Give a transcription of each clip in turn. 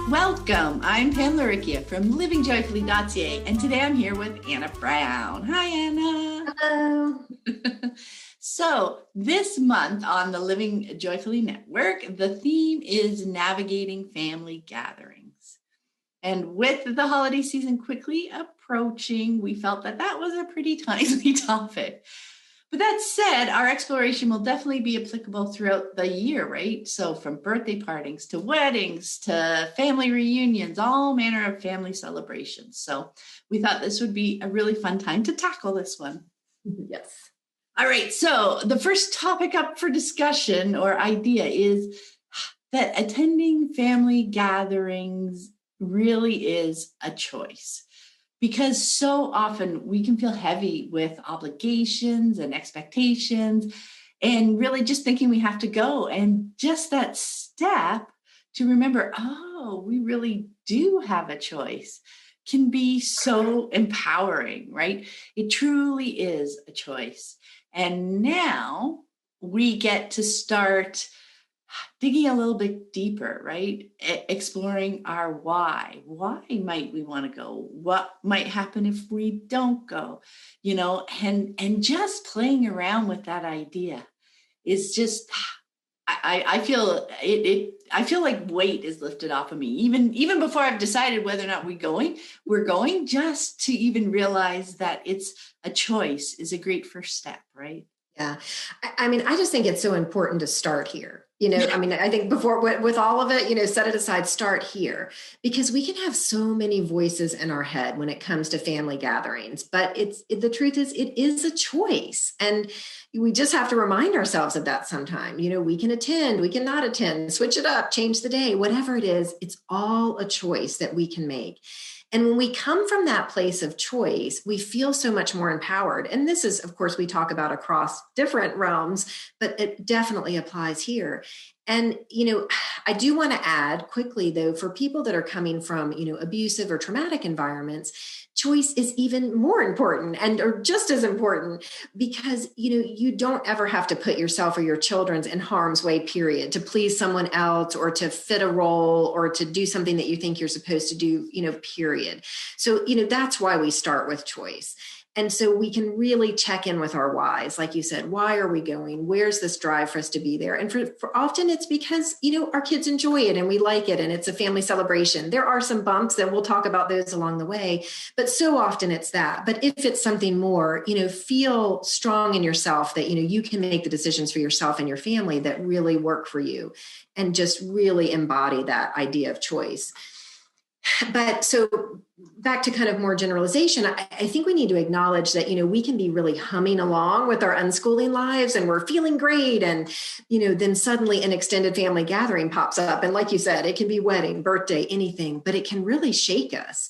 Welcome. I'm Pam Laricchia from livingjoyfully.ca, and today I'm here with Anna Brown. Hi, Anna. Hello. So this month on the Living Joyfully Network, the theme is navigating family gatherings. And with the holiday season quickly approaching, we felt that was a pretty timely topic. But that said, our exploration will definitely be applicable throughout the year, right? So from birthday parties to weddings to family reunions, all manner of family celebrations. So we thought this would be a really fun time to tackle this one. Yes. All right. So the first topic up for discussion or idea is that attending family gatherings really is a choice. Because so often we can feel heavy with obligations and expectations and really just thinking we have to go. And just that step to remember, oh, we really do have a choice can be so empowering, right? It truly is a choice. And now we get to start digging a little bit deeper, right? Exploring our why. Why might we want to go? What might happen if we don't go? And just playing around with that idea is just, I feel I feel like weight is lifted off of me, even before I've decided whether or not we're going, just to even realize that it's a choice is a great first step, right? Yeah. I just think it's so important to start here. I think before with all of it, set it aside, start here, because we can have so many voices in our head when it comes to family gatherings. But the truth is, it is a choice. And we just have to remind ourselves of that sometime. We can attend, we cannot attend, switch it up, change the day, whatever it is, it's all a choice that we can make. And when we come from that place of choice, we feel so much more empowered. And this is, of course, we talk about across different realms, but it definitely applies here. And, I do want to add quickly, though, for people that are coming from, abusive or traumatic environments, choice is even more important or just as important because, you don't ever have to put yourself or your children's in harm's way, period, to please someone else or to fit a role or to do something that you think you're supposed to do, period. So, that's why we start with choice. And so we can really check in with our whys. Like you said, why are we going? Where's this drive for us to be there? And for often it's because, our kids enjoy it and we like it and it's a family celebration. There are some bumps and we'll talk about those along the way, but so often it's that. But if it's something more, feel strong in yourself that, you can make the decisions for yourself and your family that really work for you and just really embody that idea of choice. But so back to kind of more generalization, I think we need to acknowledge that, we can be really humming along with our unschooling lives and we're feeling great. And, then suddenly an extended family gathering pops up. And like you said, it can be wedding, birthday, anything, but it can really shake us.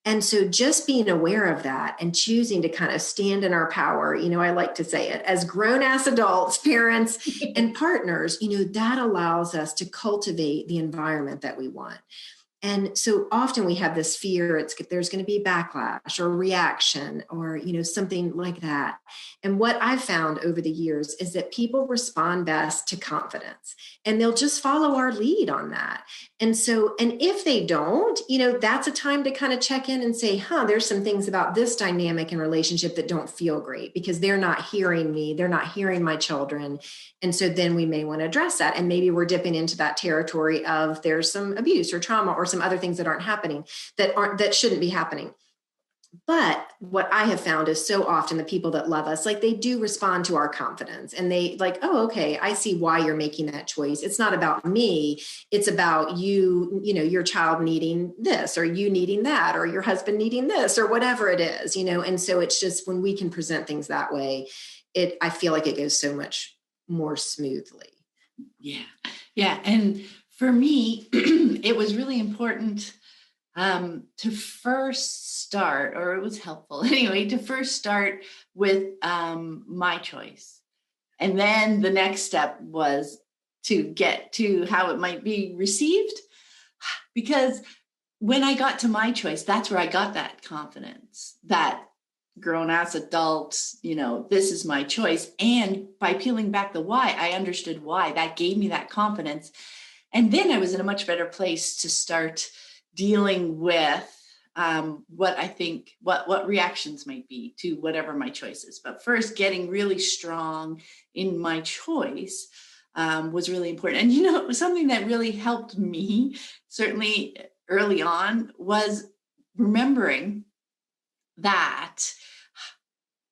And so just being aware of that and choosing to kind of stand in our power, I like to say it as grown-ass adults, parents, and partners, that allows us to cultivate the environment that we want. And so often we have this fear, there's going to be backlash or reaction or, something like that. And what I've found over the years is that people respond best to confidence and they'll just follow our lead on that. And if they don't, that's a time to kind of check in and say, there's some things about this dynamic and relationship that don't feel great because they're not hearing me. They're not hearing my children. And so then we may want to address that. And maybe we're dipping into that territory of there's some abuse or trauma or some other things that aren't happening that shouldn't be happening. But what I have found is so often the people that love us, like they do respond to our confidence and they like, oh, okay, I see why you're making that choice. It's not about me. It's about you, your child needing this or you needing that or your husband needing this or whatever it is, And so it's just when we can present things that way, I feel like it goes so much more smoothly. Yeah. Yeah. And for me, it was really important to first start, or it was helpful anyway, to first start with my choice. And then the next step was to get to how it might be received. Because when I got to my choice, that's where I got that confidence, that grown ass adult, this is my choice. And by peeling back the why, I understood why. That gave me that confidence. And then I was in a much better place to start dealing with what I think, what reactions might be to whatever my choice is. But first, getting really strong in my choice was really important. And, something that really helped me, certainly early on, was remembering that,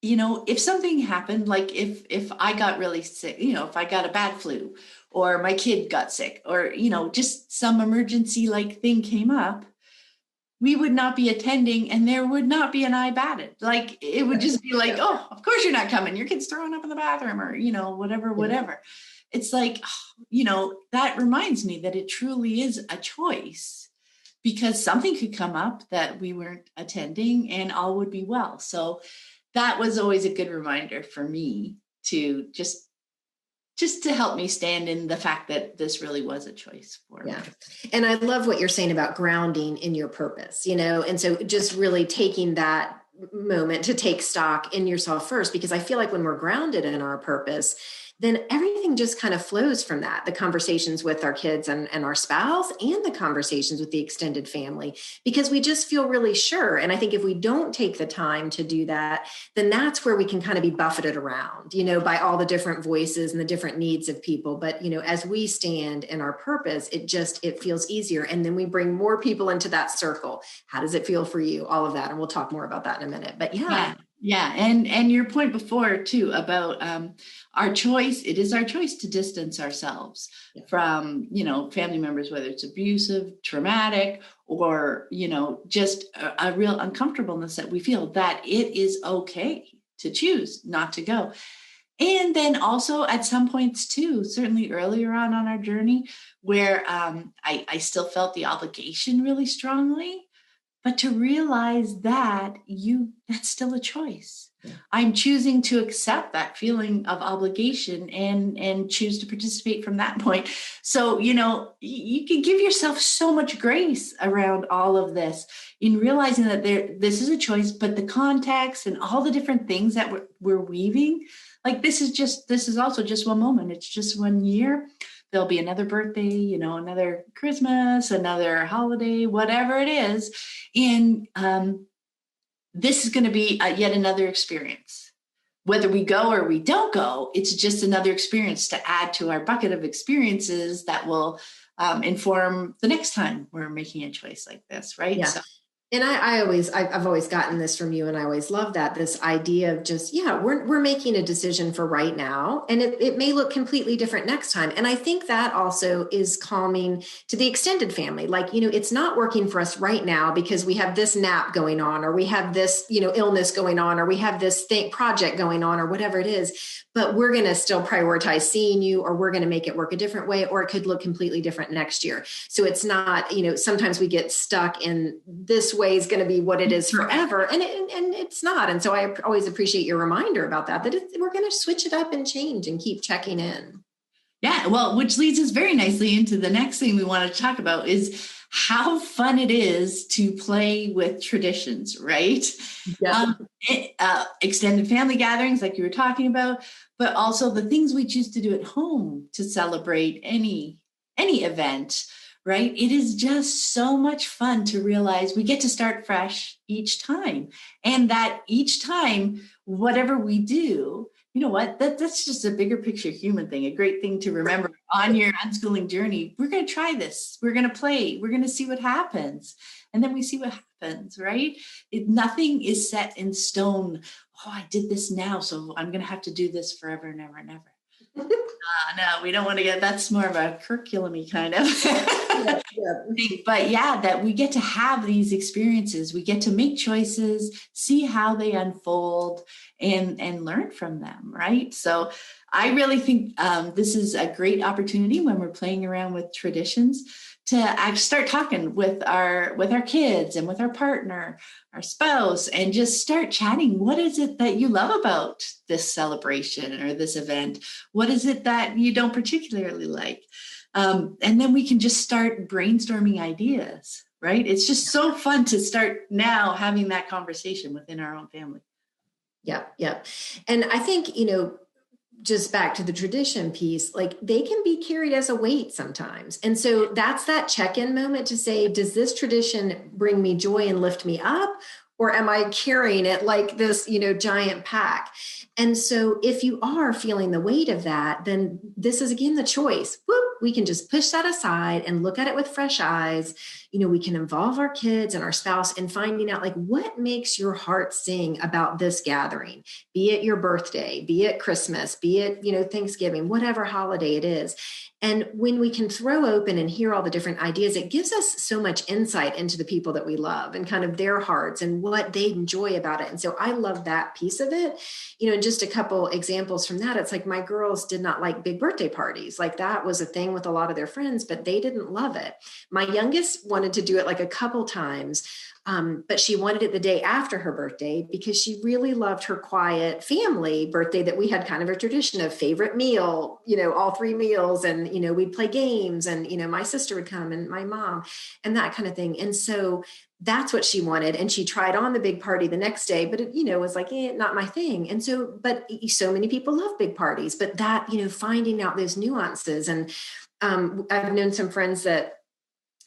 if something happened, like if I got really sick, if I got a bad flu or my kid got sick or, just some emergency like thing came up, we would not be attending and there would not be an eye batted. Like it would just be like, oh, of course you're not coming. Your kid's throwing up in the bathroom or, whatever. It's like, that reminds me that it truly is a choice because something could come up that we weren't attending and all would be well. So that was always a good reminder for me to just to help me stand in the fact that this really was a choice for me. And I love what you're saying about grounding in your purpose, and so just really taking that moment to take stock in yourself first, because I feel like when we're grounded in our purpose, then everything just kind of flows from that. The conversations with our kids and our spouse and the conversations with the extended family, because we just feel really sure. And I think if we don't take the time to do that, then that's where we can kind of be buffeted around, by all the different voices and the different needs of people. But, as we stand in our purpose, it feels easier. And then we bring more people into that circle. How does it feel for you? All of that. And we'll talk more about that in a minute. But yeah. And your point before too about our choice, it is our choice to distance ourselves from, family members, whether it's abusive, traumatic, or, just a real uncomfortableness that we feel, that it is okay to choose not to go. And then also at some points too, certainly earlier on our journey, where I still felt the obligation really strongly. But to realize that that's still a choice. Yeah. I'm choosing to accept that feeling of obligation and choose to participate from that point. So, you can give yourself so much grace around all of this in realizing that this is a choice, but the context and all the different things that we're weaving, like this is also just one moment. It's just 1 year. There'll be another birthday, another Christmas, another holiday, whatever it is. And this is going to be yet another experience. Whether we go or we don't go, it's just another experience to add to our bucket of experiences that will inform the next time we're making a choice like this, right? Yeah. So. And I've always gotten this from you, and I always love that, this idea of just, we're making a decision for right now, and it may look completely different next time. And I think that also is calming to the extended family. Like, it's not working for us right now because we have this nap going on, or we have this, illness going on, or we have this project going on, or whatever it is, but we're going to still prioritize seeing you, or we're going to make it work a different way, or it could look completely different next year. So it's not, sometimes we get stuck in this way is going to be what it is forever. And it's not. And so I always appreciate your reminder about that we're going to switch it up and change and keep checking in. Yeah. Well, which leads us very nicely into the next thing we want to talk about is how fun it is to play with traditions, right? Yeah. Extended family gatherings, like you were talking about, but also the things we choose to do at home to celebrate any event. Right? It is just so much fun to realize we get to start fresh each time. And that each time, whatever we do, you know what, that's just a bigger picture human thing, a great thing to remember on your unschooling journey. We're going to try this. We're going to play. We're going to see what happens. And then we see what happens, right? Nothing is set in stone. Oh, I did this now, so I'm going to have to do this forever and ever and ever. No, we don't want to that's more of a curriculum-y kind of thing. But that we get to have these experiences, we get to make choices, see how they unfold and learn from them, right? So I really think this is a great opportunity when we're playing around with traditions to start talking with our kids and with our partner, our spouse, and just start chatting. What is it that you love about this celebration or this event? What is it that you don't particularly like? And then we can just start brainstorming ideas, right? It's just so fun to start now having that conversation within our own family. Yeah. And I think, just back to the tradition piece, like they can be carried as a weight sometimes. And so that's that check-in moment to say, does this tradition bring me joy and lift me up? Or am I carrying it like this, giant pack? And so if you are feeling the weight of that, then this is again the choice. Whoop, we can just push that aside and look at it with fresh eyes. We can involve our kids and our spouse in finding out like what makes your heart sing about this gathering, be it your birthday, be it Christmas, be it, Thanksgiving, whatever holiday it is. And when we can throw open and hear all the different ideas, it gives us so much insight into the people that we love and kind of their hearts and what they enjoy about it. And so I love that piece of it. And just a couple examples from that, it's like my girls did not like big birthday parties. Like that was a thing with a lot of their friends, but they didn't love it. My youngest wanted to do it like a couple times. But she wanted it the day after her birthday because she really loved her quiet family birthday that we had kind of a tradition of favorite meal, all 3 meals. And, we'd play games and, my sister would come and my mom and that kind of thing. And so that's what she wanted. And she tried on the big party the next day, but it, was like, not my thing. And so, but so many people love big parties, but that, finding out those nuances. And I've known some friends that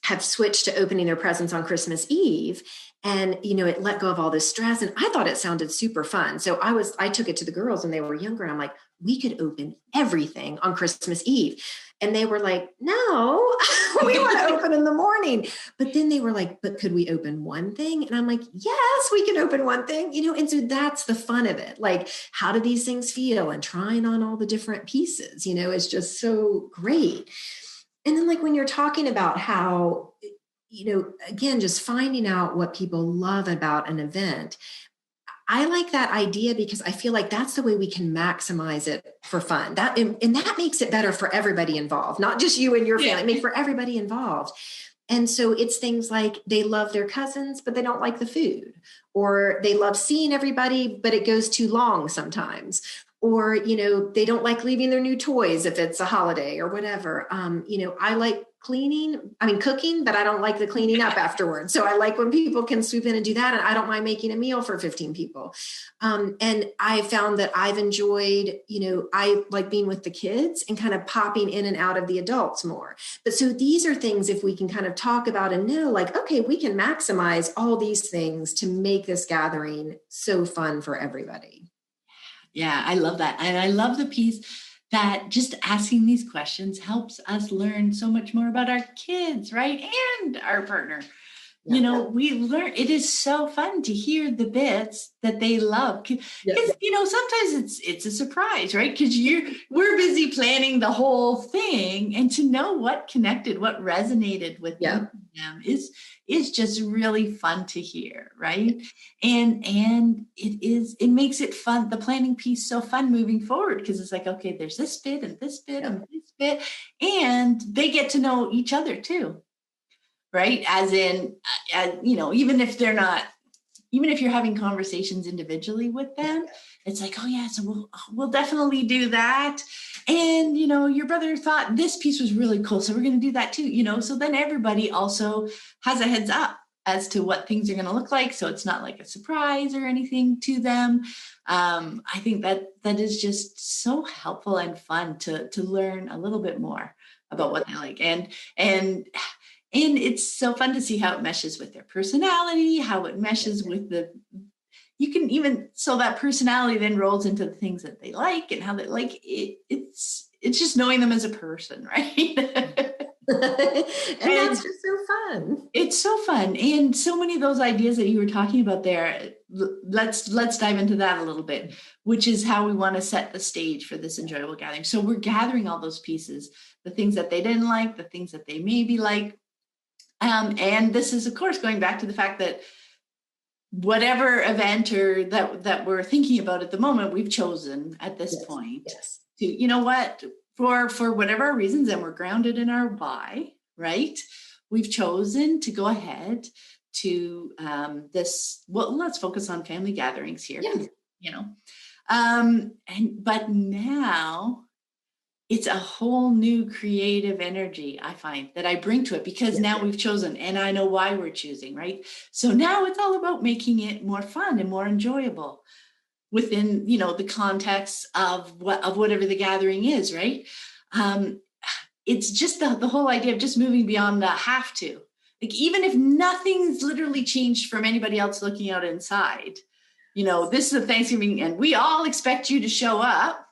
have switched to opening their presents on Christmas Eve. And, it let go of all this stress. And I thought it sounded super fun. So I took it to the girls when they were younger. I'm like, we could open everything on Christmas Eve. And they were like, no, we want to open in the morning. But then they were like, but could we open one thing? And I'm like, yes, we can open one thing, and so that's the fun of it. Like, how do these things feel? And trying on all the different pieces, is just so great. And then like when you're talking about how, again, just finding out what people love about an event, I like that idea because I feel like that's the way we can maximize it for fun. And that makes it better for everybody involved, not just you and your family, I mean, for everybody involved. And so it's things like they love their cousins, but they don't like the food, or they love seeing everybody, but it goes too long sometimes. Or, they don't like leaving their new toys if it's a holiday or whatever. I like cooking, but I don't like the cleaning up afterwards. So I like when people can swoop in and do that. And I don't mind making a meal for 15 people. And I found that I've enjoyed, I like being with the kids and kind of popping in and out of the adults more. But so these are things, if we can kind of talk about and know, like, okay, we can maximize all these things to make this gathering so fun for everybody. Yeah, I love that. And I love the piece that just asking these questions helps us learn so much more about our kids, right? And our partner. Yeah. We learn, it is so fun to hear the bits that they love. Because, sometimes it's a surprise, right? Because we're busy planning the whole thing, and to know what connected, what resonated with them is just really fun to hear, right? And it makes it fun, the planning piece so fun moving forward, because it's like, okay, there's this bit and this bit and this bit, and they get to know each other too. Right? As in, even if you're having conversations individually with them, it's like, oh yeah, so we'll definitely do that. And, your brother thought this piece was really cool, so we're going to do that too, so then everybody also has a heads up as to what things are going to look like. So it's not like a surprise or anything to them. I think that is just so helpful and fun to learn a little bit more about what they like. And it's so fun to see how it meshes with their personality, how it meshes with so that personality then rolls into the things that they like and how they like it. It's just knowing them as a person, right? And that's just so fun. It's so fun. And so many of those ideas that you were talking about there, let's dive into that a little bit, which is how we want to set the stage for this enjoyable gathering. So we're gathering all those pieces, the things that they didn't like, the things that they maybe like. And this is, of course, going back to the fact that whatever event or that we're thinking about at the moment, we've chosen at this point to, for whatever reasons, and we're grounded in our why, right? We've chosen to go ahead to let's focus on family gatherings here, but now it's a whole new creative energy, I find, that I bring to it, because now we've chosen and I know why we're choosing, right? So now it's all about making it more fun and more enjoyable. within, the context of whatever the gathering is, right? It's just the whole idea of just moving beyond the have to. Like, even if nothing's literally changed from anybody else looking out inside, this is a Thanksgiving and we all expect you to show up.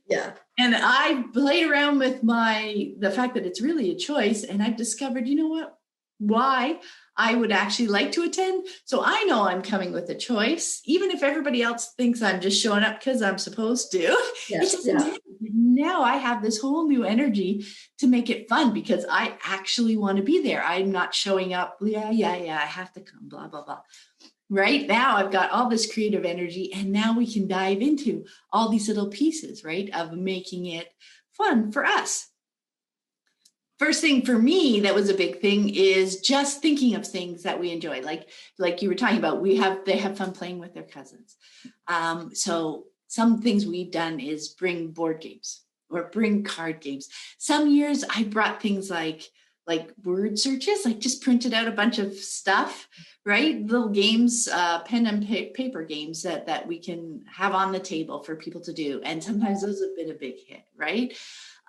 Yeah. And I played around with the fact that it's really a choice. And I've discovered, why I would actually like to attend. So I know I'm coming with a choice, even if everybody else thinks I'm just showing up because I'm supposed to. Yeah. It doesn't matter. Now I have this whole new energy to make it fun because I actually want to be there. I'm not showing up. Yeah, I have to come, blah, blah, blah. Right now I've got all this creative energy, and now we can dive into all these little pieces, right, of making it fun for us. First thing for me that was a big thing is just thinking of things that we enjoy. Like you were talking about, they have fun playing with their cousins. So some things we've done is bring board games or bring card games. Some years I brought things like word searches, like just printed out a bunch of stuff, right? Little games, pen and paper games that we can have on the table for people to do. And sometimes those have been a big hit, right?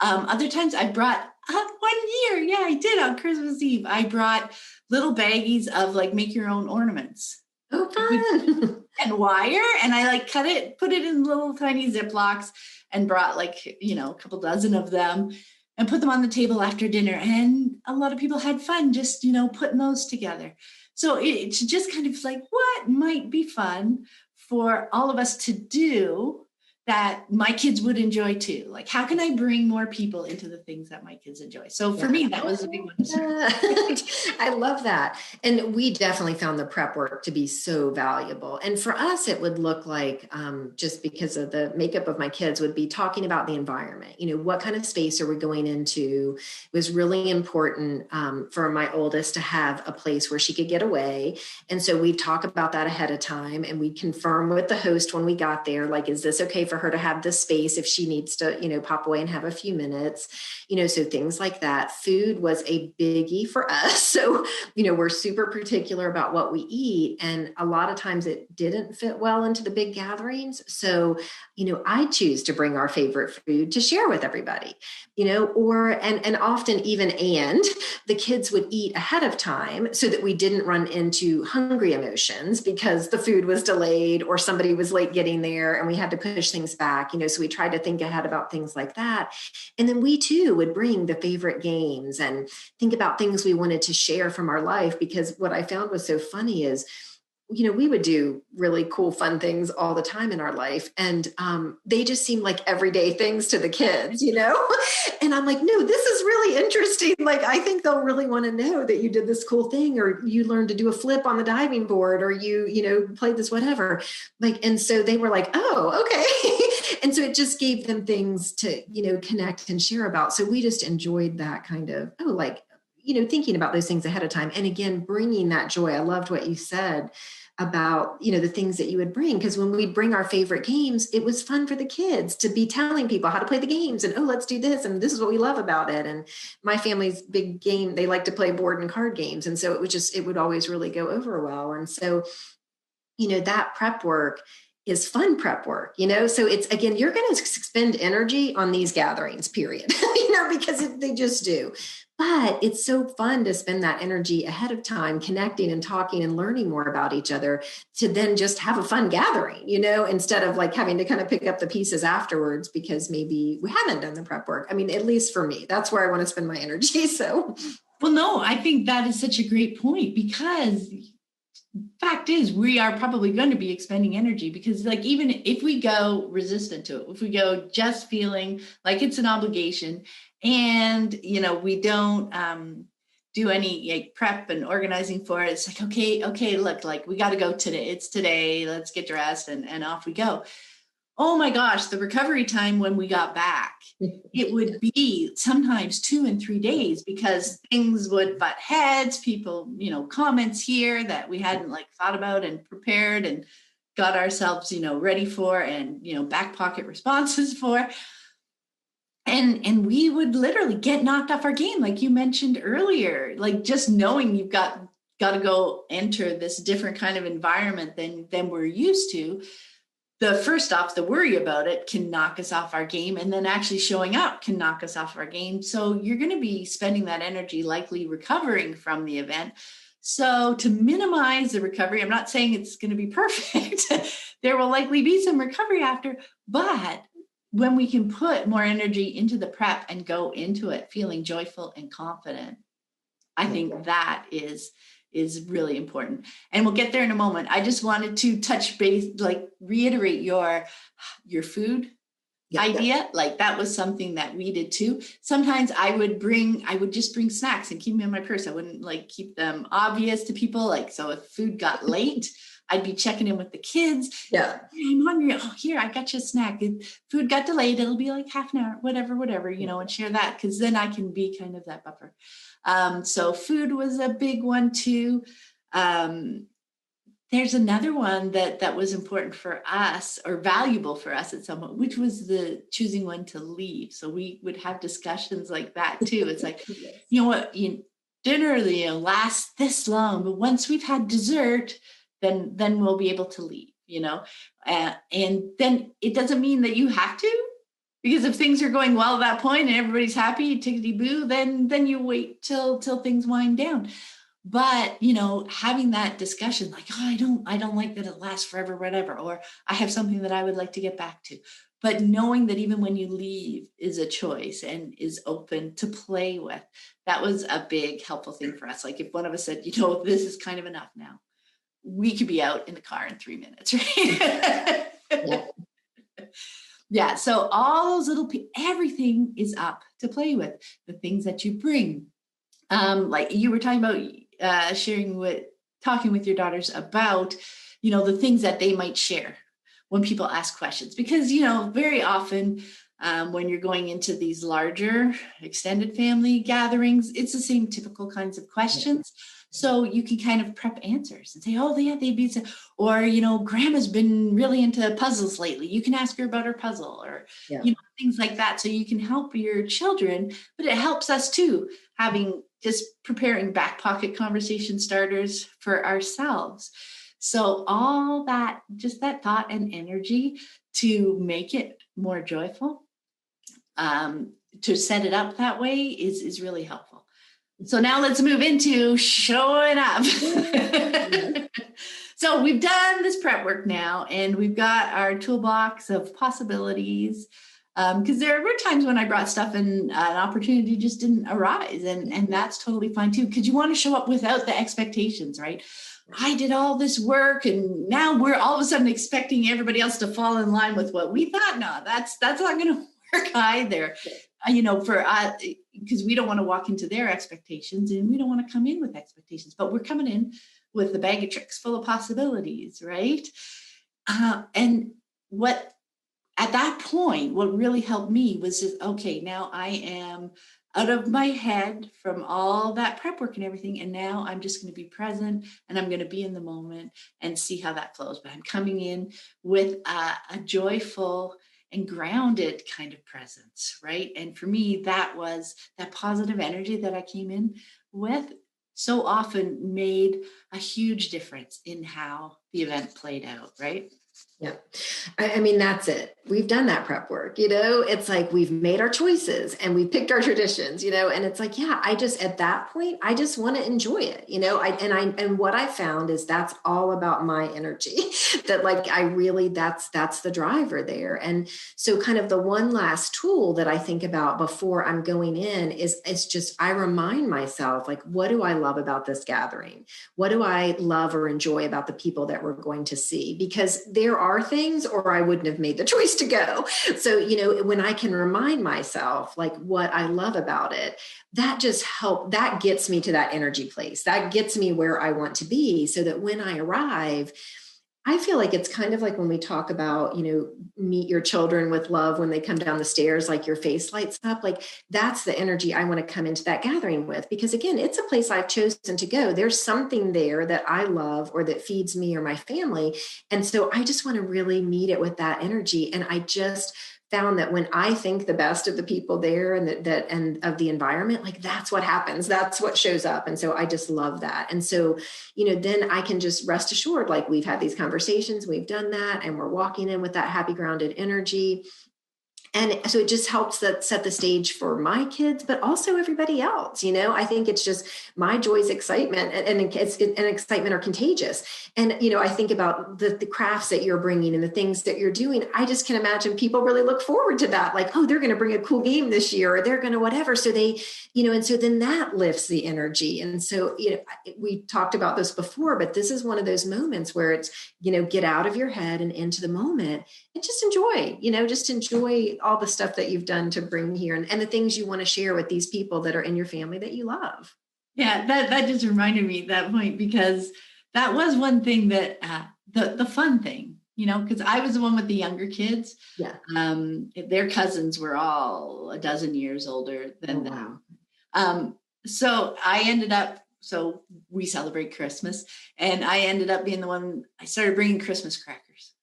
Other times I brought one year, I did on Christmas Eve. I brought little baggies of make your own ornaments. Oh, fun. And wire. And I cut it, put it in little tiny Ziplocs and brought a couple dozen of them and put them on the table after dinner. And a lot of people had fun just, putting those together. So it's just kind of what might be fun for all of us to do that my kids would enjoy too. How can I bring more people into the things that my kids enjoy? So for me, that was a big one. I love that. And we definitely found the prep work to be so valuable. And for us, it would look like, just because of the makeup of my kids, would be talking about the environment. What kind of space are we going into? It was really important for my oldest to have a place where she could get away. And so we'd talk about that ahead of time, and we'd confirm with the host when we got there, is this okay for her to have this space if she needs to, pop away and have a few minutes, so things like that. Food was a biggie for us. So, we're super particular about what we eat. And a lot of times it didn't fit well into the big gatherings. So, I choose to bring our favorite food to share with everybody, and often and the kids would eat ahead of time so that we didn't run into hungry emotions because the food was delayed or somebody was late getting there and we had to push things back, so we tried to think ahead about things like that. And then we too would bring the favorite games and think about things we wanted to share from our life, because what I found was so funny is, we would do really cool, fun things all the time in our life. And they just seem like everyday things to the kids, And I'm like, no, this is really interesting. I think they'll really want to know that you did this cool thing, or you learned to do a flip on the diving board, or you played this, whatever. And so they were like, oh, okay. And so it just gave them things to, connect and share about. So we just enjoyed that kind of, thinking about those things ahead of time. And again, bringing that joy. I loved what you said about, the things that you would bring. Because when we'd bring our favorite games, it was fun for the kids to be telling people how to play the games and, let's do this. And this is what we love about it. And my family's big game, they like to play board and card games. And so it would always really go over well. And so, that prep work is fun prep work, so it's, again, you're going to expend energy on these gatherings, period, because they just do. But it's so fun to spend that energy ahead of time, connecting and talking and learning more about each other, to then just have a fun gathering, instead of having to kind of pick up the pieces afterwards because maybe we haven't done the prep work. I mean, at least for me, that's where I want to spend my energy. So, well, no, I think that is such a great point, because fact is, we are probably going to be expending energy, because even if we go resistant to it, if we go just feeling like it's an obligation, and we don't do any prep and organizing for it, it's okay, look, we got to go today. It's today. Let's get dressed and off we go. Oh my gosh, the recovery time when we got back, it would be sometimes 2 and 3 days, because things would butt heads, people, comments here that we hadn't thought about and prepared and got ourselves, ready for, and, back pocket responses for. And we would literally get knocked off our game, like you mentioned earlier, just knowing you've got to go enter this different kind of environment than we're used to. the first off, the worry about it can knock us off our game, and then actually showing up can knock us off our game. So you're going to be spending that energy likely recovering from the event. So to minimize the recovery, I'm not saying it's going to be perfect. There will likely be some recovery after, but when we can put more energy into the prep and go into it feeling joyful and confident, I think that is really important. And we'll get there in a moment. I just wanted to touch base, like reiterate your food idea. Like that was something that we did too. Sometimes I would just bring snacks and keep them in my purse. I wouldn't like keep them obvious to people. Like, so if food got late, I'd be checking in with the kids. Yeah. I'm hungry. Oh, here, I got you a snack. If food got delayed, it'll be like half an hour, whatever, and share that. Cause then I can be kind of that buffer. So food was a big one too. There's another one that was important for us or valuable for us at some point, which was the choosing when to leave. So we would have discussions like that too. It's like, you know what, dinner, lasts this long, but once we've had dessert, then we'll be able to leave, and then it doesn't mean that you have to, because if things are going well at that point and everybody's happy, tickety boo, then you wait till things wind down. But, having that discussion, like, oh, I don't like that it lasts forever, whatever, or I have something that I would like to get back to. But knowing that even when you leave is a choice and is open to play with, that was a big helpful thing for us. Like if one of us said, this is kind of enough now, we could be out in the car in 3 minutes, right? Yeah. So all those everything is up to play with. The things that you bring, like you were talking about, talking with your daughters about, the things that they might share when people ask questions, because, very often when you're going into these larger extended family gatherings, it's the same typical kinds of questions. So you can kind of prep answers and say, oh, yeah, they'd be, or, grandma's been really into puzzles lately. You can ask her about her puzzle or, things like that. So you can help your children, but it helps us too, just preparing back pocket conversation starters for ourselves. So all that, just that thought and energy to make it more joyful, to set it up that way is really helpful. So now let's move into showing up. So we've done this prep work now, and we've got our toolbox of possibilities. Because there were times when I brought stuff and an opportunity just didn't arise. And that's totally fine too, because you want to show up without the expectations, right? I did all this work and now we're all of a sudden expecting everybody else to fall in line with what we thought. No, that's not going to work either. For us, because we don't want to walk into their expectations and we don't want to come in with expectations, but we're coming in with the bag of tricks full of possibilities, right? And at that point, what really helped me was just, okay, now I am out of my head from all that prep work and everything. And now I'm just going to be present and I'm going to be in the moment and see how that flows. But I'm coming in with a joyful and grounded kind of presence, right? And for me, that was that positive energy that I came in with so often made a huge difference in how the event played out, right? Yeah. I mean, that's it. We've done that prep work, it's like we've made our choices and we picked our traditions, and it's like, yeah, at that point, I just want to enjoy it, and what I found is that's all about my energy that like, that's the driver there. And so kind of the one last tool that I think about before I'm going in is just, I remind myself, like, what do I love about this gathering? What do I love or enjoy about the people that we're going to see? Because there are things, or I wouldn't have made the choice to go. So, when I can remind myself like what I love about it, that just that gets me to that energy place. That gets me where I want to be, so that when I arrive, I feel like it's kind of like when we talk about, meet your children with love when they come down the stairs, like your face lights up. Like that's the energy I want to come into that gathering with, because again, it's a place I've chosen to go. There's something there that I love or that feeds me or my family. And so I just want to really meet it with that energy. And I just found that when I think the best of the people there and and of the environment, like that's what happens. That's what shows up. And so I just love that. And so, then I can just rest assured, like we've had these conversations, we've done that, and we're walking in with that happy, grounded energy. And so it just helps that set the stage for my kids, but also everybody else. I think it's just my joy's excitement, and excitement are contagious. And I think about the crafts that you're bringing and the things that you're doing. I just can imagine people really look forward to that. Like, oh, they're going to bring a cool game this year, or they're going to whatever. So and so then that lifts the energy. And so we talked about this before, but this is one of those moments where it's get out of your head and into the moment and just enjoy all the stuff that you've done to bring here, and the things you want to share with these people that are in your family that you love. Yeah, that just reminded me at that point, because that was one thing that the fun thing, because I was the one with the younger kids. Yeah. Their cousins were all a dozen years older than them. Wow. So we celebrate Christmas, and I ended up being the one. I started bringing Christmas crackers.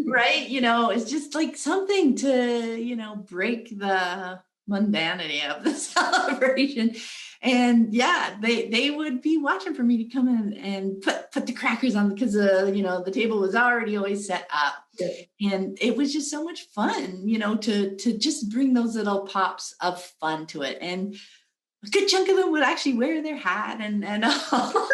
Right. It's just like something to, break the mundanity of the celebration. And yeah, they would be watching for me to come in and put the crackers on, because, the table was already always set up. Yeah. And it was just so much fun, to just bring those little pops of fun to it. And a good chunk of them would actually wear their hat and all.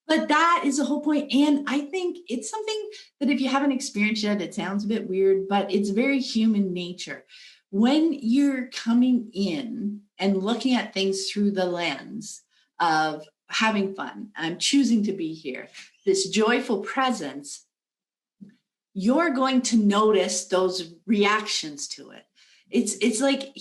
But that is the whole point. And I think it's something that if you haven't experienced yet, it sounds a bit weird, but it's very human nature. When you're coming in and looking at things through the lens of having fun, I'm choosing to be here, this joyful presence, you're going to notice those reactions to it. It's like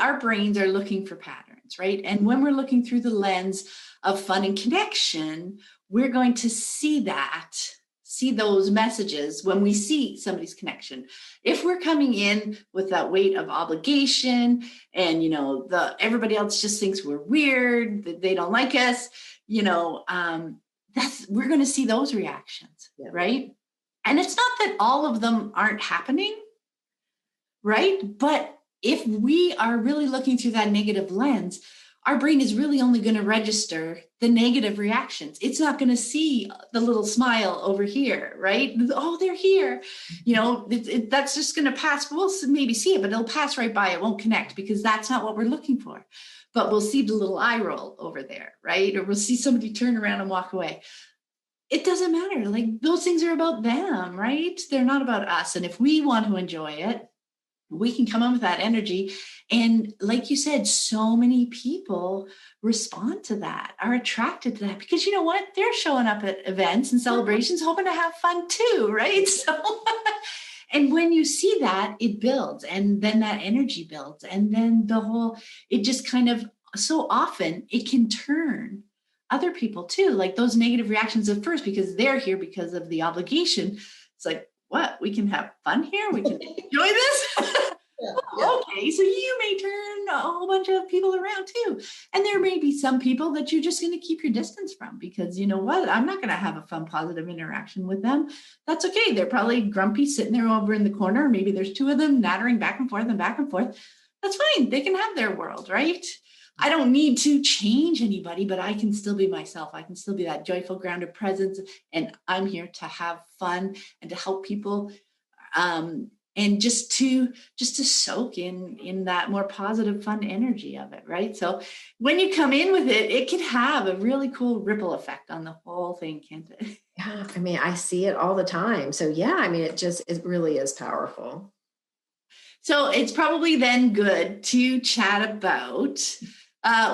our brains are looking for patterns, right? And when we're looking through the lens of fun and connection, we're going to see those messages when we see somebody's connection. If we're coming in with that weight of obligation and, everybody else just thinks we're weird, that they don't like us, we're going to see those reactions, yeah. Right? And it's not that all of them aren't happening, right? But if we are really looking through that negative lens, our brain is really only going to register the negative reactions. It's not going to see the little smile over here, right? Oh, they're here. That's just going to pass. We'll maybe see it, but it'll pass right by. It won't connect, because that's not what we're looking for. But we'll see the little eye roll over there, right? Or we'll see somebody turn around and walk away. It doesn't matter. Like, those things are about them, right? They're not about us. And if we want to enjoy it, we can come in with that energy. And like you said, so many people respond to that, are attracted to that, because you know what? They're showing up at events and celebrations hoping to have fun too, right? So, and when you see that, it builds, and then that energy builds. And then it just kind of, so often it can turn other people too, like those negative reactions at first, because they're here because of the obligation. It's like, what? We can have fun here? We can enjoy this? Yeah. Okay, so you may turn a whole bunch of people around too. And there may be some people that you're just going to keep your distance from, because you know what? I'm not going to have a fun, positive interaction with them. That's okay. They're probably grumpy, sitting there over in the corner. Maybe there's two of them nattering back and forth and back and forth. That's fine. They can have their world, right? I don't need to change anybody, but I can still be myself. I can still be that joyful, grounded presence. And I'm here to have fun and to help people. And just to soak in that more positive, fun energy of it, right? So when you come in with it, it can have a really cool ripple effect on the whole thing, can't it? Yeah, I mean, I see it all the time. So yeah, I mean, it really is powerful. So it's probably then good to chat about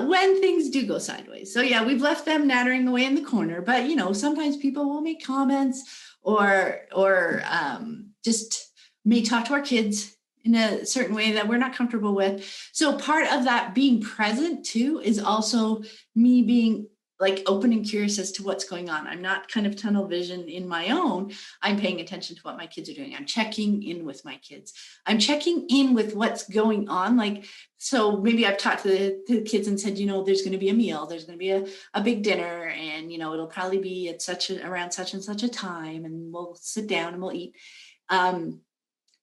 when things do go sideways. So yeah, we've left them nattering away in the corner, but sometimes people will make comments or just may talk to our kids in a certain way that we're not comfortable with. So part of that being present too is also me being like open and curious as to what's going on. I'm not kind of tunnel vision in my own. I'm paying attention to what my kids are doing. I'm checking in with my kids. I'm checking in with what's going on. Like, so maybe I've talked to the kids and said, there's going to be a meal, there's going to be a big dinner, and, it'll probably be at around such and such a time, and we'll sit down and we'll eat.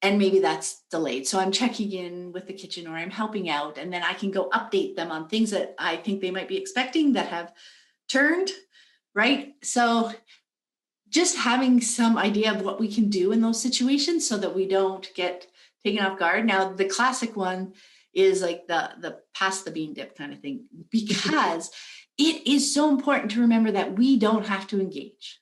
And maybe that's delayed. So I'm checking in with the kitchen or I'm helping out, and then I can go update them on things that I think they might be expecting that have turned, right? So just having some idea of what we can do in those situations so that we don't get taken off guard. Now, the classic one is like the pass the bean dip kind of thing, because it is so important to remember that we don't have to engage.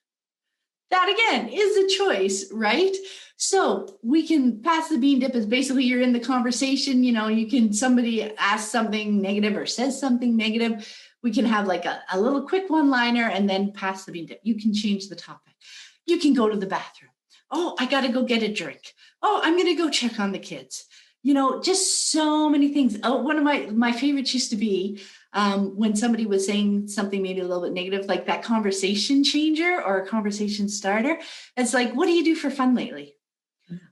That again is a choice, right? So we can pass the bean dip as basically you're in the conversation, you can, somebody asks something negative or says something negative. We can have like a little quick one-liner and then pass the bean dip. You can change the topic. You can go to the bathroom. Oh, I got to go get a drink. Oh, I'm going to go check on the kids. Just so many things. Oh, one of my favorites used to be when somebody was saying something maybe a little bit negative, like that conversation changer or a conversation starter. It's like, what do you do for fun lately?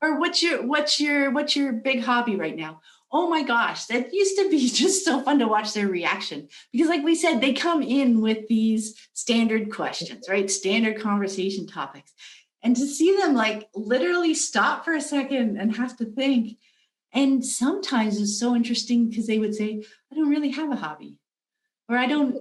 Or what's your big hobby right now? Oh my gosh, that used to be just so fun to watch their reaction, because like we said, they come in with these standard questions, right? Standard conversation topics. And to see them like literally stop for a second and have to think. And sometimes it's so interesting because they would say, I don't really have a hobby, or I don't,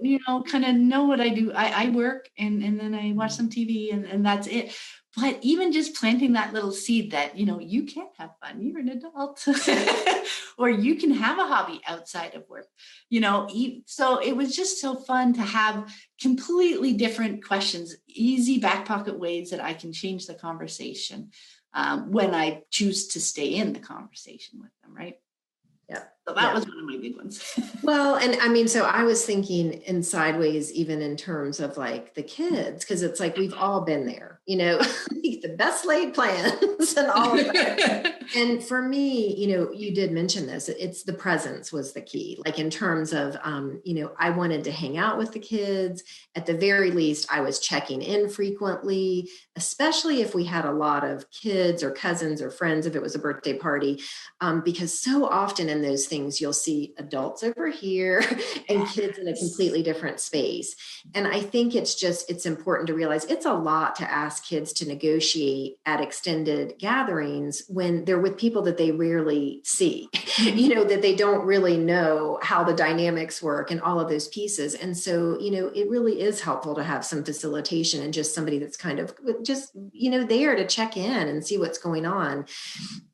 kind of know what I do. I work and then I watch some TV and that's it. But even just planting that little seed that, you can have fun, you're an adult, or you can have a hobby outside of work, so it was just so fun to have completely different questions, easy back pocket ways that I can change the conversation when I choose to stay in the conversation with them, right? Yeah. So that was one of my big ones. Well, and I mean, so I was thinking in sideways, even in terms of like the kids, because it's like we've all been there, the best laid plans and all of that. And for me, you did mention this, it's the presence was the key. Like in terms of, I wanted to hang out with the kids. At the very least, I was checking in frequently, especially if we had a lot of kids or cousins or friends, if it was a birthday party, because so often in those things, you'll see adults over here and kids in a completely different space. And I think it's important to realize it's a lot to ask kids to negotiate at extended gatherings when they're with people that they rarely see, that they don't really know how the dynamics work and all of those pieces. And so, it really is helpful to have some facilitation and just somebody that's kind of just, there to check in and see what's going on.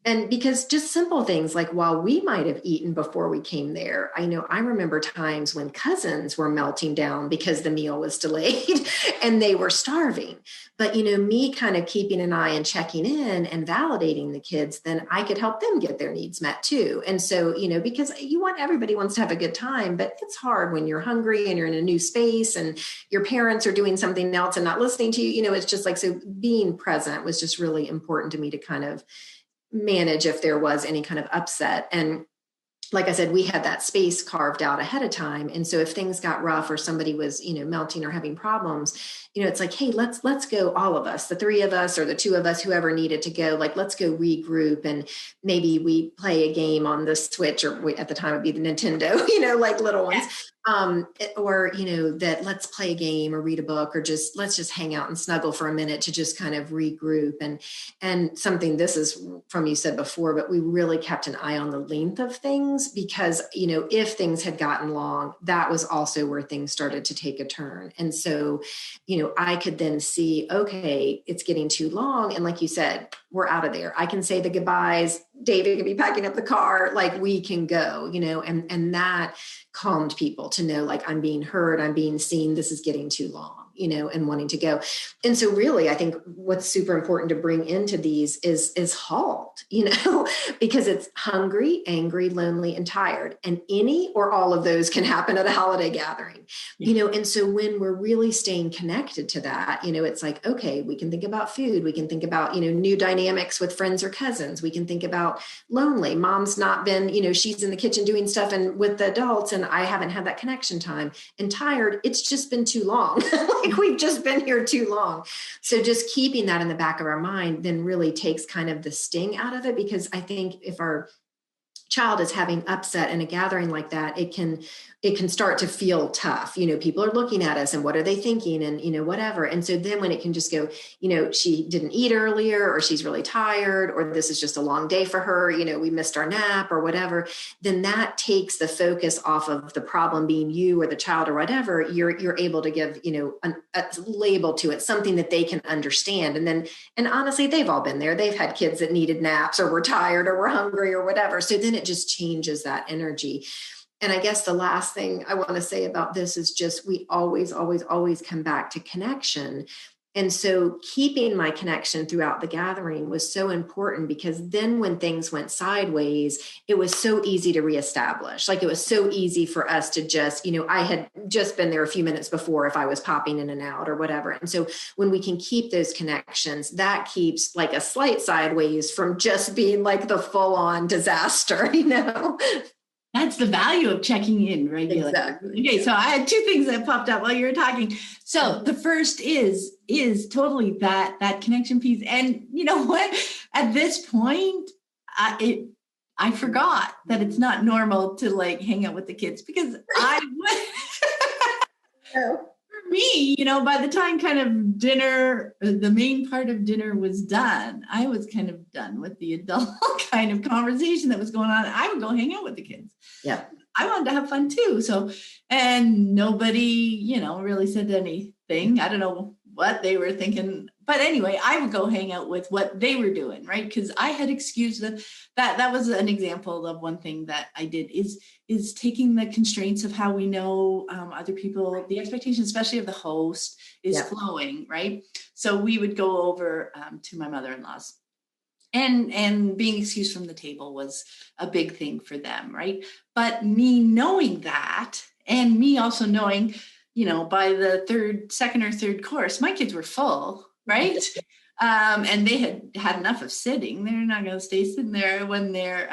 And because just simple things like while we might have eaten before we came there, I remember times when cousins were melting down because the meal was delayed and they were starving. But, me kind of keeping an eye and checking in and validating the kids, then I could help them get their needs met too. And so, because everybody wants to have a good time, but it's hard when you're hungry and you're in a new space and your parents are doing something else and not listening to you, it's just like, so being present was just really important to me to kind of manage if there was any kind of upset. And like I said, we had that space carved out ahead of time. And so if things got rough or somebody was, melting or having problems, it's like, hey, let's go, all of us, the three of us or the two of us, whoever needed to go, like, let's go regroup. And maybe we play a game on the Switch, or at the time it'd be the Nintendo, like little ones. Or, that let's play a game or read a book, or let's just hang out and snuggle for a minute to just kind of regroup. And something, this is from you said before, but we really kept an eye on the length of things because, if things had gotten long, that was also where things started to take a turn. And so, I could then see, okay, it's getting too long. And like you said, we're out of there. I can say the goodbyes. David can be packing up the car, like we can go, and that calmed people to know, like, I'm being heard, I'm being seen, this is getting too long, and wanting to go. And so really, I think what's super important to bring into these is halt, because it's hungry, angry, lonely, and tired. And any or all of those can happen at a holiday gathering, and so when we're really staying connected to that, it's like, okay, we can think about food, we can think about, new dynamics with friends or cousins, we can think about lonely, mom's not been, she's in the kitchen doing stuff and with the adults, and I haven't had that connection time. And tired, it's just been too long. Like we've just been here too long. So just keeping that in the back of our mind then really takes kind of the sting out of it, because I think if our child is having upset in a gathering like that, it can start to feel tough. People are looking at us and what are they thinking and, whatever. And so then when it can just go, she didn't eat earlier, or she's really tired, or this is just a long day for her, we missed our nap or whatever, then that takes the focus off of the problem being you or the child or whatever. You're able to give, a label to it, something that they can understand. And honestly, they've all been there. They've had kids that needed naps or were tired or were hungry or whatever. So then it just changes that energy. And I guess the last thing I want to say about this is just, we always, always, always come back to connection. And so keeping my connection throughout the gathering was so important, because then when things went sideways, it was so easy to reestablish. Like, it was so easy for us to just, I had just been there a few minutes before if I was popping in and out or whatever. And so when we can keep those connections, that keeps like a slight sideways from just being like the full on disaster, That's the value of checking in regularly. Exactly. Okay, so I had two things that popped up while you were talking. So the first is totally that connection piece. And you know what? At this point, I forgot that it's not normal to like hang out with the kids, because I would. For me, by the time kind of dinner, the main part of dinner was done, I was kind of done with the adult kind of conversation that was going on. I would go hang out with the kids. Yeah. I wanted to have fun too. So, and nobody, really said anything. I don't know what they were thinking, but anyway, I would go hang out with what they were doing, right? Because I had excused them. That was an example of one thing that I did is taking the constraints of how we know other people, the expectation, especially of the host, is flowing, right? So we would go over to my mother-in-law's. And being excused from the table was a big thing for them, right? But me knowing that, and me also knowing, by the second or third course, my kids were full, right? And they had enough of sitting. They're not going to stay sitting there when they're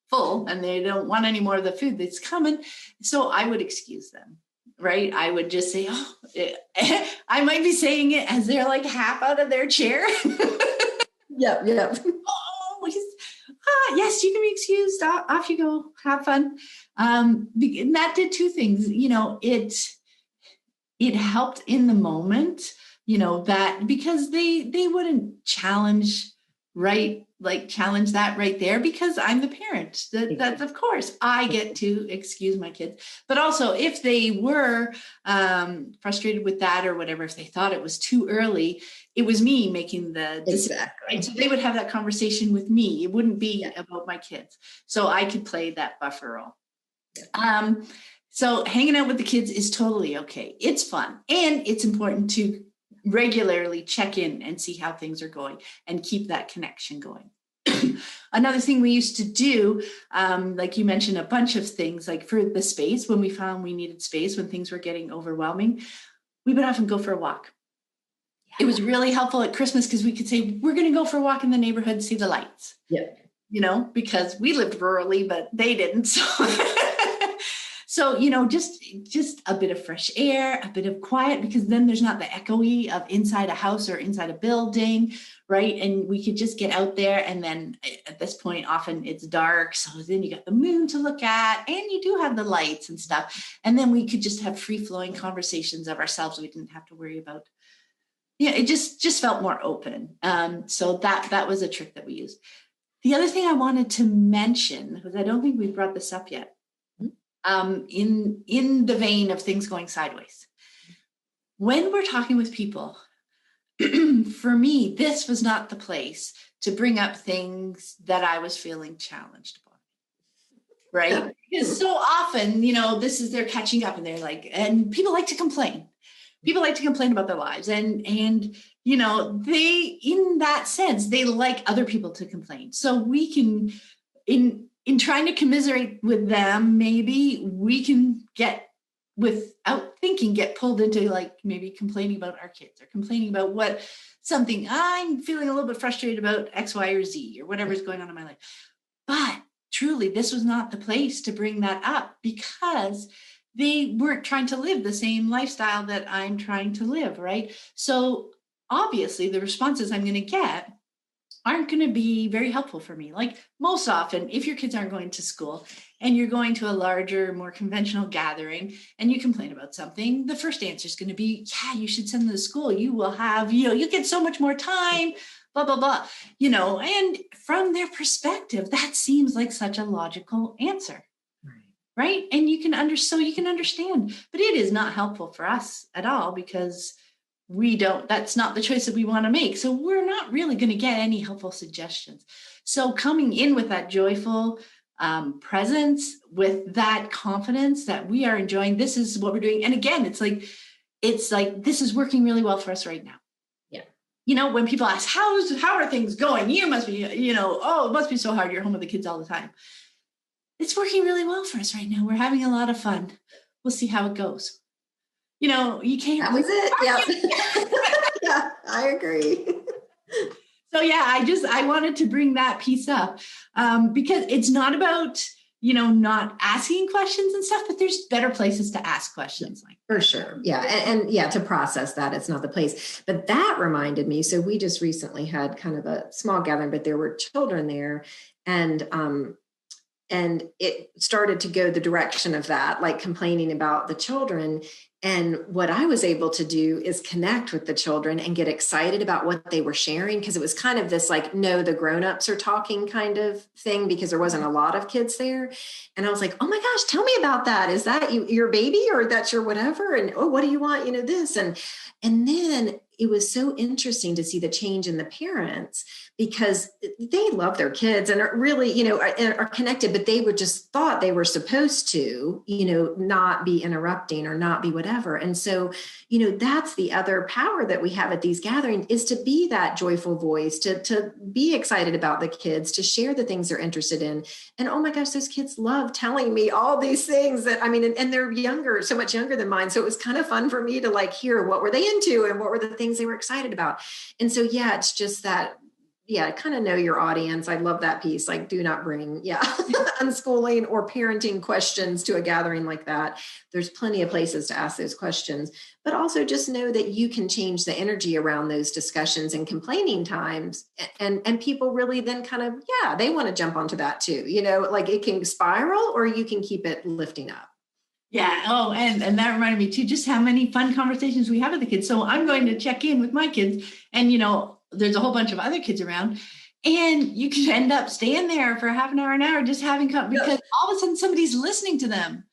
full and they don't want any more of the food that's coming. So I would excuse them, right? I would just say, I might be saying it as they're like half out of their chair. Yeah. Oh, yes, you can be excused. Off you go. Have fun. And that did two things. It helped in the moment, that because they wouldn't challenge that right there, because I'm the parent. That's of course I get to excuse my kids. But also if they were frustrated with that or whatever, if they thought it was too early, it was me making the decision. Exactly. Right? So they would have that conversation with me. It wouldn't be about my kids. So I could play that buffer role. Yeah. So hanging out with the kids is totally okay. It's fun. And it's important to regularly check in and see how things are going and keep that connection going. Another thing we used to do, like you mentioned, a bunch of things, like for the space, when we found we needed space, when things were getting overwhelming, we would often go for a walk. Yeah. It was really helpful at Christmas because we could say, we're going to go for a walk in the neighborhood, see the lights. Yeah. Because we lived rurally, but they didn't. So, just a bit of fresh air, a bit of quiet, because then there's not the echoey of inside a house or inside a building, right? And we could just get out there. And then at this point, often it's dark. So then you got the moon to look at, and you do have the lights and stuff. And then we could just have free flowing conversations of ourselves. We didn't have to worry about, it just felt more open. So that was a trick that we used. The other thing I wanted to mention, because I don't think we brought this up yet, in the vein of things going sideways. When we're talking with people, for me, this was not the place to bring up things that I was feeling challenged about, right? Because so often, this is they're catching up and they're like, and people like to complain. People like to complain about their lives. And they, in that sense, they like other people to complain. So we can, in trying to commiserate with them, maybe we can without thinking, get pulled into like maybe complaining about our kids or complaining about something I'm feeling a little bit frustrated about X, Y, or Z or whatever's going on in my life. But truly, this was not the place to bring that up, because they weren't trying to live the same lifestyle that I'm trying to live, right? So obviously the responses I'm going to get aren't going to be very helpful for me. Like most often, if your kids aren't going to school and you're going to a larger, more conventional gathering and you complain about something, the first answer is going to be, yeah, you should send them to school. You will have, you get so much more time, blah, blah, blah, and from their perspective, that seems like such a logical answer. Right. And you can understand, but it is not helpful for us at all because that's not the choice that we want to make. So we're not really going to get any helpful suggestions. So coming in with that joyful presence, with that confidence that we are enjoying, this is what we're doing. And again, it's like, this is working really well for us right now. Yeah. When people ask, how are things going? You must be, it must be so hard. You're home with the kids all the time. It's working really well for us right now. We're having a lot of fun. We'll see how it goes. You can't. That was it. Yeah. Yeah, I agree. So yeah, I wanted to bring that piece up because it's not about, not asking questions and stuff, but there's better places to ask questions. For sure. Yeah. And yeah, to process that, it's not the place. But that reminded me. So we just recently had kind of a small gathering, but there were children there. And it started to go the direction of that, like complaining about the children. And what I was able to do is connect with the children and get excited about what they were sharing, because it was kind of this like, no, the grownups are talking kind of thing, because there wasn't a lot of kids there. And I was like, oh my gosh, tell me about that. Is that your baby, or that's your whatever? And what do you want? This. And then it was so interesting to see the change in the parents, because they love their kids and are really, are connected, but they would just thought they were supposed to, not be interrupting or not be whatever. And so, that's the other power that we have at these gatherings, is to be that joyful voice, to be excited about the kids, to share the things they're interested in. And oh my gosh, those kids love telling me all these things that, and they're younger, so much younger than mine. So it was kind of fun for me to like hear what were they into and what were the things they were excited about. And so, yeah, it's just that, kind of know your audience. I love that piece. Like, do not bring, unschooling or parenting questions to a gathering like that. There's plenty of places to ask those questions, but also just know that you can change the energy around those discussions and complaining times. And people really then kind of, they want to jump onto that too. Like it can spiral, or you can keep it lifting up. Yeah. Oh, and that reminded me too, just how many fun conversations we have with the kids. So I'm going to check in with my kids, and, there's a whole bunch of other kids around, and you could end up staying there for half an hour, just having because all of a sudden somebody's listening to them.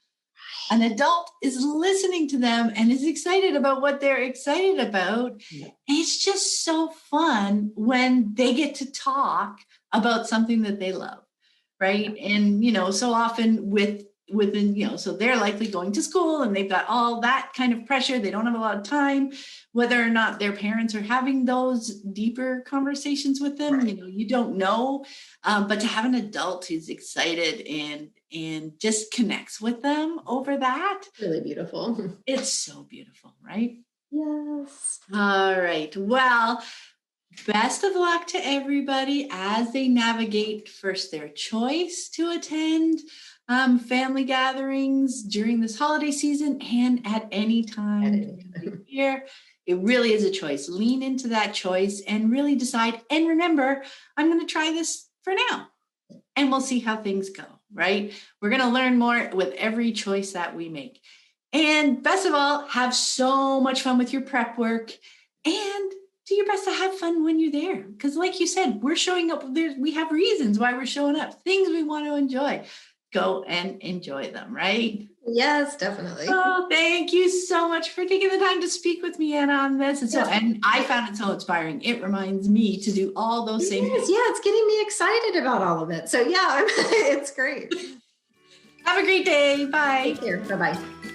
An adult is listening to them and is excited about what they're excited about. Yeah. And it's just so fun when they get to talk about something that they love. Right. And, so often within, so they're likely going to school and they've got all that kind of pressure. They don't have a lot of time, whether or not their parents are having those deeper conversations with them. Right. You don't know, but to have an adult who's excited and just connects with them over that. Really beautiful. It's so beautiful, right? Yes. All right. Well, best of luck to everybody as they navigate first their choice to attend family gatherings during this holiday season and at any time of the year. It really is a choice. Lean into that choice and really decide. And remember, I'm going to try this for now, and we'll see how things go, right? We're going to learn more with every choice that we make. And best of all, have so much fun with your prep work, and do your best to have fun when you're there. Because like you said, we're showing up. We have reasons why we're showing up, things we want to enjoy. Go and enjoy them, right? Yes, definitely. Oh, thank you so much for taking the time to speak with me, Anna, on this. And I found it so inspiring. It reminds me to do all those same things. Yeah, it's getting me excited about all of it. So yeah, it's great. Have a great day. Bye. Take care. Bye-bye.